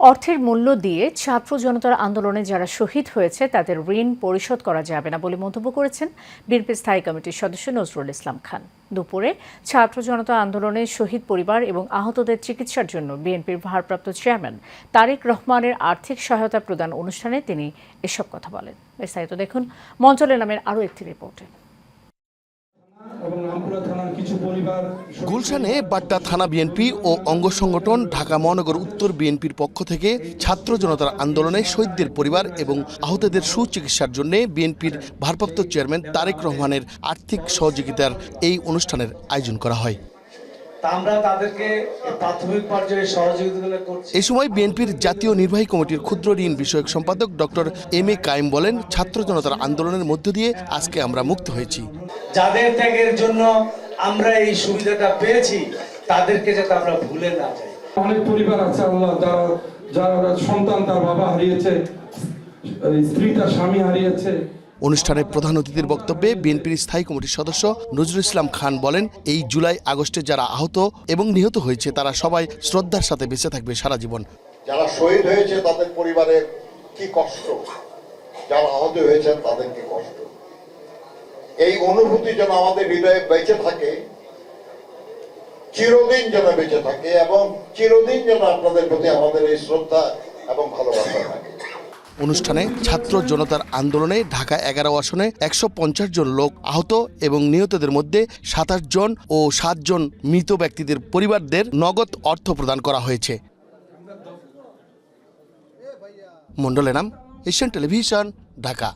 অর্থের মূল্য দিয়ে ছাত্র জনতার আন্দোলনে যারা শহীদ হয়েছে তাদের ঋণ পরিশোধ করা যাবে না বলে মন্তব্য করেছেন বিএনপি স্থায়ী কমিটির সদস্য নজরুল ইসলাম খান। দুপুরে ছাত্র জনতা আন্দোলনে শহীদ পরিবার এবং আহতদের চিকিৎসার জন্য বিএনপির ভারপ্রাপ্ত চেয়ারম্যান তারেক রহমানের আর্থিক সহায়তা প্রদান অনুষ্ঠানে তিনি এসব কথা বলেন। বিস্তারিত দেখুন মঞ্চলে নামের আরও একটি রিপোর্টে। গুলশানে বাড্ডা থানা বিএনপি ও অঙ্গ সংগঠন ঢাকা মহানগর উত্তর বিএনপির পক্ষ থেকে ছাত্র জনতার আন্দোলনে শহীদদের পরিবার এবং আহতদের সুচিকিৎসার জন্য বিএনপির ভারপ্রাপ্ত চেয়ারম্যান তারেক রহমানের আর্থিক সহযোগিতার এই অনুষ্ঠানের আয়োজন করা হয়। এই সময় বিএনপির জাতীয় নির্বাহী কমিটির ক্ষুদ্র ঋণ বিষয়ক সম্পাদক ডক্টর এম এ কায়েম বলেন, ছাত্র জনতার আন্দোলনের মধ্য দিয়ে আজকে আমরা মুক্ত হয়েছি। যাদের ত্যাগের জন্য আমরা এই সুবিধাটা পেয়েছি তাদেরকে যাতে আমরা ভুলে না যাই। অনেক পরিবার আছে আল্লাহ যারা সন্তান তার বাবা হারিয়েছে, স্ত্রী তার স্বামী হারিয়েছে। অনুষ্ঠানে প্রধান অতিথির বক্তব্যে বিএনপির স্থায়ী কমিটির সদস্য নজরুল ইসলাম খান বলেন, এই জুলাই আগস্টে যারা আহত এবং নিহত হয়েছে তারা সবাই শ্রদ্ধার সাথে বেঁচে থাকবে সারা জীবন। যারা শহীদ হয়েছে তাদের পরিবারের কি কষ্ট, যারা আহত হয়েছেন তাদের কি কষ্ট, এই অনুভূতি যেন আমাদের হৃদয়ে বেঁচে থাকে, চিরদিন যেন বেঁচে থাকে এবং চিরদিন যেন আপনাদের প্রতি আমাদের এই শ্রদ্ধা এবং ভালোবাসা থাকে। অনুষ্ঠানে ছাত্র জনতার আন্দোলনে ঢাকা 11 আসনে 150 জন লোক আহত এবং নিহতদের মধ্যে 27 জন ও 7 জন মৃত ব্যক্তিদের পরিবারদের নগদ অর্থ প্রদান করা হয়েছে। মণ্ডল এনাম, এশিয়ান টেলিভিশন, ঢাকা।